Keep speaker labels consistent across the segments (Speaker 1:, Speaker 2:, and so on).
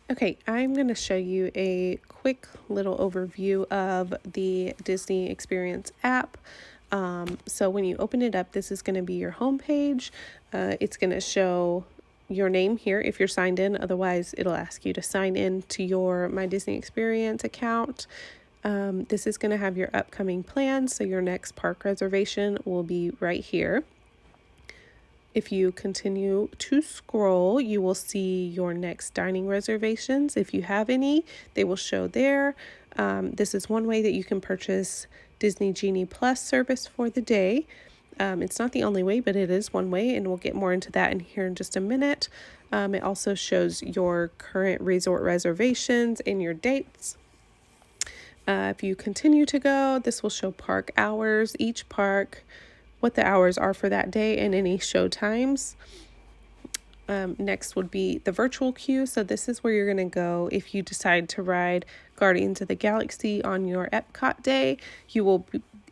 Speaker 1: Okay, I'm going to show you a quick little overview of the Disney Experience app. So when you open it up, this is going to be your home page. It's going to show your name here if you're signed in. Otherwise, it'll ask you to sign in to your My Disney Experience account. This is going to have your upcoming plans. So your next park reservation will be right here. If you continue to scroll, you will see your next dining reservations. If you have any, they will show there. This is one way that you can purchase Disney Genie Plus service for the day. It's not the only way, but it is one way, and we'll get more into that in here in just a minute. It also shows your current resort reservations and your dates. If you continue to go, this will show park hours, each park, what the hours are for that day, and any show times. Next would be the virtual queue. So this is where you're going to go if you decide to ride Guardians of the Galaxy on your Epcot day. You will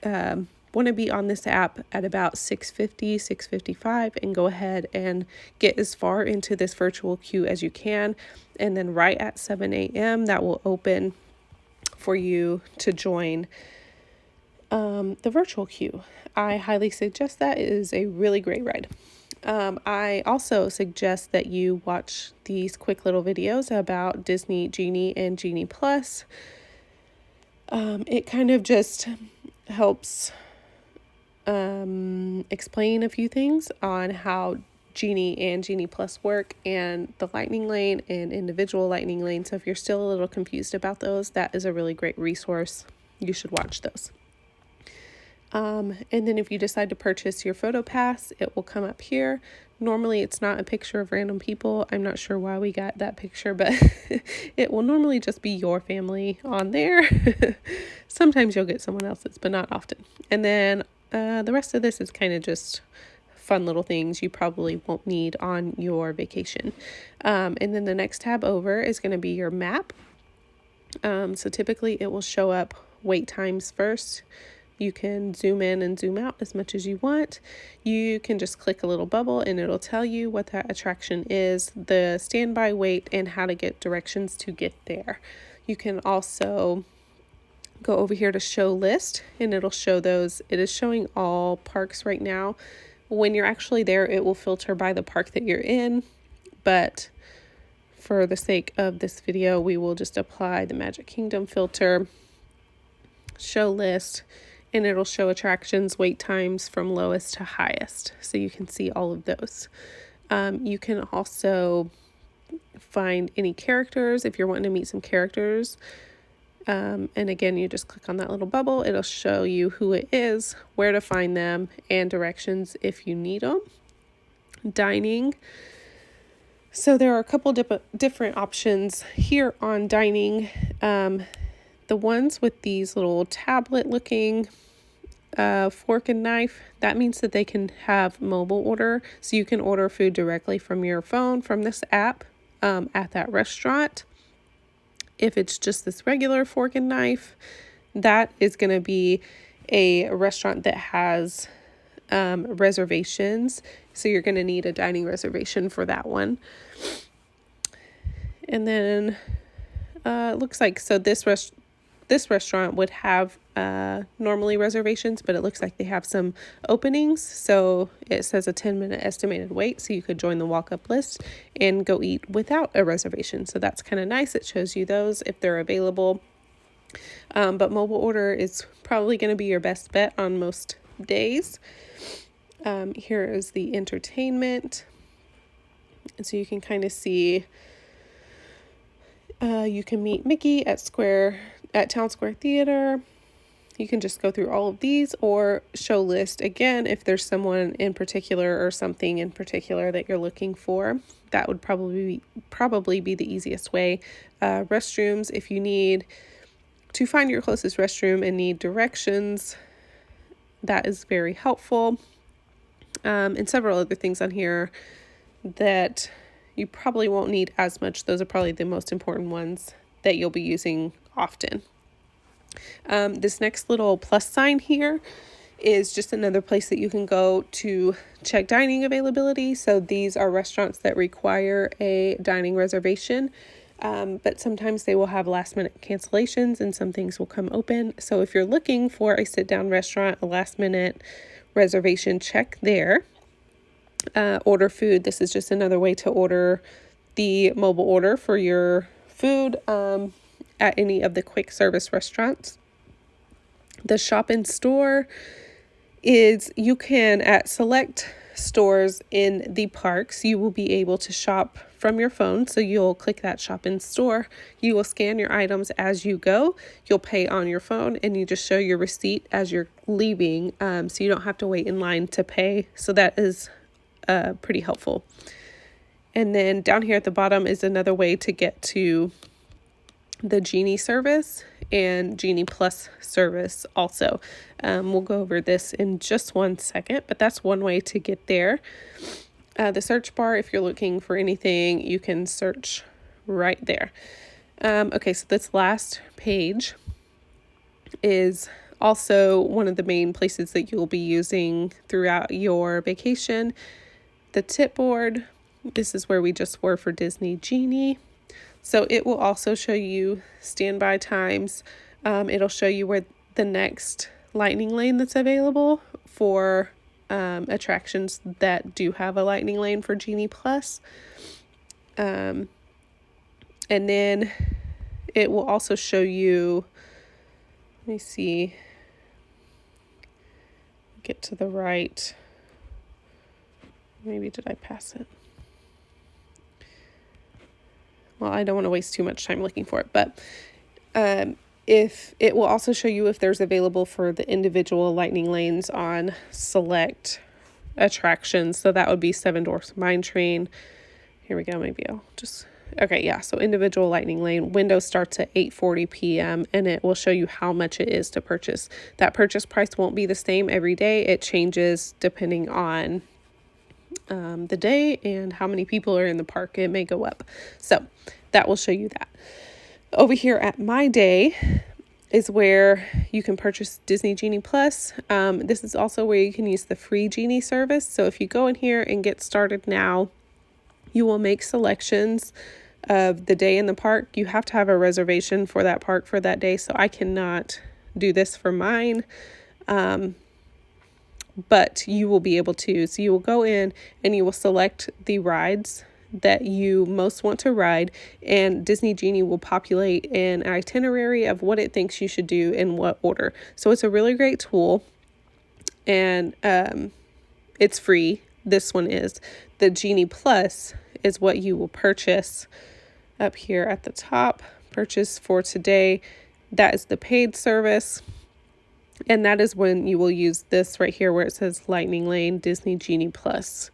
Speaker 1: want to be on this app at about 6:50, 6:55 and go ahead and get as far into this virtual queue as you can. And then right at 7 a.m. that will open for you to join the virtual queue. I highly suggest that. It is a really great ride. I also suggest that you watch these quick little videos about Disney Genie and Genie Plus. It kind of just helps explain a few things on how Genie and Genie Plus work, and the lightning lane and individual lightning lane. So if you're still a little confused about those, that is a really great resource. You should watch those. And then if you decide to purchase your photo pass, it will come up here. Normally it's not a picture of random people. I'm not sure why we got that picture, but it will normally just be your family on there. Sometimes you'll get someone else's, but not often. And then the rest of this is kind of just fun little things you probably won't need on your vacation. And then the next tab over is going to be your map. So typically it will show up wait times first. You can zoom in and zoom out as much as you want. You can just click a little bubble and it'll tell you what that attraction is, the standby wait, and how to get directions to get there. You can also go over here to show list and it'll show those. It is showing all parks right now. When you're actually there, it will filter by the park that you're in, but for the sake of this video, we will just apply the Magic Kingdom filter, show list, and it'll show attractions, wait times from lowest to highest. So you can see all of those. You can also find any characters if you're wanting to meet some characters. And again, you just click on that little bubble. It'll show you who it is, where to find them, and directions if you need them. Dining. So there are a couple different options here on dining. The ones with these little tablet looking fork and knife, that means that they can have mobile order. So you can order food directly from your phone from this app at that restaurant. If it's just this regular fork and knife, that is going to be a restaurant that has reservations. So you're going to need a dining reservation for that one. And then it looks like, so this restaurant would have normally reservations, but it looks like they have some openings. So it says a 10-minute estimated wait. So you could join the walk-up list and go eat without a reservation. So that's kind of nice. It shows you those if they're available. But mobile order is probably going to be your best bet on most days. Here is the entertainment. And so you can kind of see, you can meet Mickey at Town Square Theater. You can just go through all of these, or show list again if there's someone in particular or something in particular that you're looking for. That would probably be the easiest way. Restrooms, if you need to find your closest restroom and need directions, that is very helpful. And several other things on here that you probably won't need as much. Those are probably the most important ones that you'll be using often. This next little plus sign here is just another place that you can go to check dining availability. So these are restaurants that require a dining reservation. But sometimes they will have last minute cancellations and some things will come open. So if you're looking for a sit down restaurant, a last minute reservation, check there. Order food. This is just another way to order the mobile order for your food at any of the quick service restaurants. The shop in store is you can, at select stores in the parks, you will be able to shop from your phone. So you'll click that shop in store. You will scan your items as you go. You'll pay on your phone and you just show your receipt as you're leaving. So you don't have to wait in line to pay. So that is pretty helpful. And then down here at the bottom is another way to get to the Genie service and Genie Plus service also. We'll go over this in just one second, but that's one way to get there. The search bar, if you're looking for anything, you can search right there. Okay, so this last page is also one of the main places that you'll be using throughout your vacation. The tip board. This is where we just were for Disney Genie. So it will also show you standby times. It'll show you where the next lightning lane that's available for attractions that do have a lightning lane for Genie Plus. And then it will also show you, let me see, get to the right. Maybe did I pass it? Well, I don't want to waste too much time looking for it, but if it will also show you if there's available for the individual lightning lanes on select attractions. So that would be Seven Dwarfs Mine Train. Here we go. Maybe I'll just, okay. Yeah. So individual lightning lane window starts at 8:40 p.m. and it will show you how much it is to purchase. That purchase price won't be the same every day. It changes depending on the day and how many people are in the park. It may go up. So that will show you that. Over here at My Day is where you can purchase Disney Genie Plus. This is also where you can use the free Genie service. So if you go in here and get started now, you will make selections of the day in the park. You have to have a reservation for that park for that day. So I cannot do this for mine. But you will be able to. So you will go in and you will select the rides that you most want to ride, and Disney Genie will populate an itinerary of what it thinks you should do in what order. So it's a really great tool, and it's free. This one is. The Genie Plus is what you will purchase up here at the top. Purchase for today. That is the paid service. And that is when you will use this right here where it says Lightning Lane Disney Genie Plus.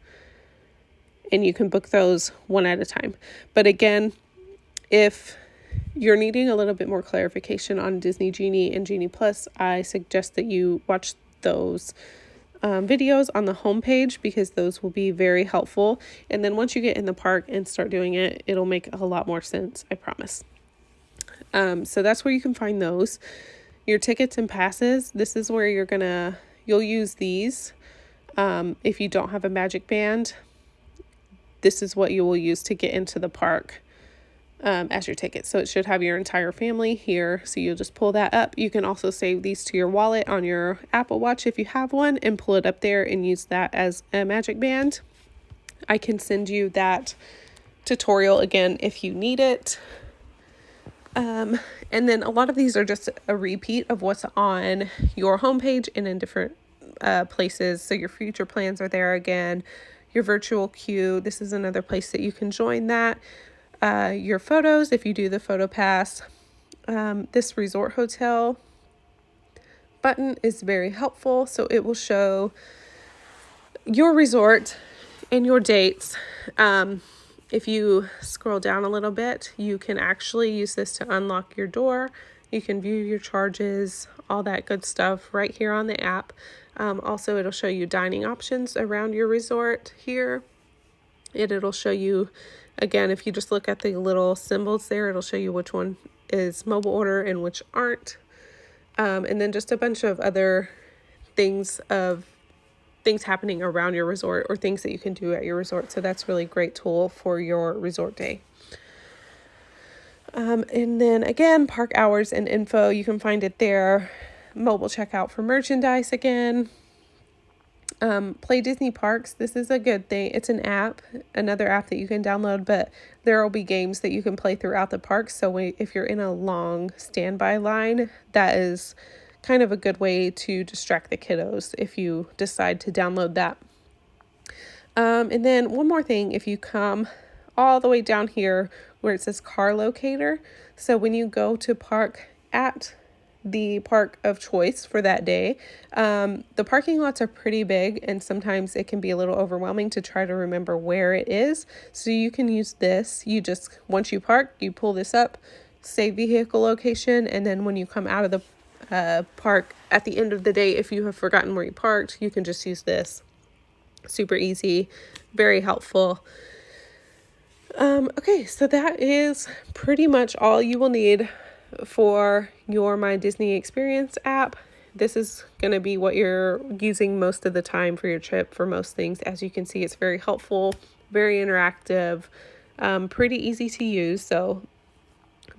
Speaker 1: And you can book those one at a time. But again, if you're needing a little bit more clarification on Disney Genie and Genie Plus, I suggest that you watch those videos on the homepage because those will be very helpful. And then once you get in the park and start doing it, it'll make a lot more sense, I promise. So that's where you can find those. Your tickets and passes, this is where you'll use these. If you don't have a Magic Band, this is what you will use to get into the park as your ticket. So it should have your entire family here. So you'll just pull that up. You can also save these to your wallet on your Apple Watch if you have one and pull it up there and use that as a Magic Band. I can send you that tutorial again if you need it. And then a lot of these are just a repeat of what's on your homepage and in different places. So your future plans are there again. Your virtual queue, this is another place that you can join that. Your photos, if you do the photo pass. This resort hotel button is very helpful. So it will show your resort and your dates. If you scroll down a little bit, you can actually use this to unlock your door. You can view your charges, all that good stuff right here on the app. Also, it'll show you dining options around your resort here. It'll show you, again, if you just look at the little symbols there, it'll show you which one is mobile order and which aren't. And then just a bunch of other things happening around your resort or things that you can do at your resort. So that's really great tool for your resort day. And then again, park hours and info, you can find it there. Mobile checkout for merchandise again. Play Disney Parks. This is a good thing. It's an app, another app that you can download, but there will be games that you can play throughout the park. So if you're in a long standby line, that is kind of a good way to distract the kiddos if you decide to download that. And then one more thing, if you come all the way down here where it says car locator. So when you go to park at the park of choice for that day, the parking lots are pretty big and sometimes it can be a little overwhelming to try to remember where it is. So you can use this. Once you park, you pull this up, save vehicle location, and then when you come out of the park at the end of the day, if you have forgotten where you parked, you can just use this. Super easy, very helpful. Okay, so that is pretty much all you will need for your My Disney Experience app. This is going to be what you're using most of the time for your trip for most things. As you can see, it's very helpful, very interactive, pretty easy to use.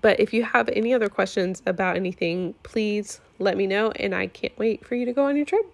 Speaker 1: But if you have any other questions about anything, please let me know, and I can't wait for you to go on your trip.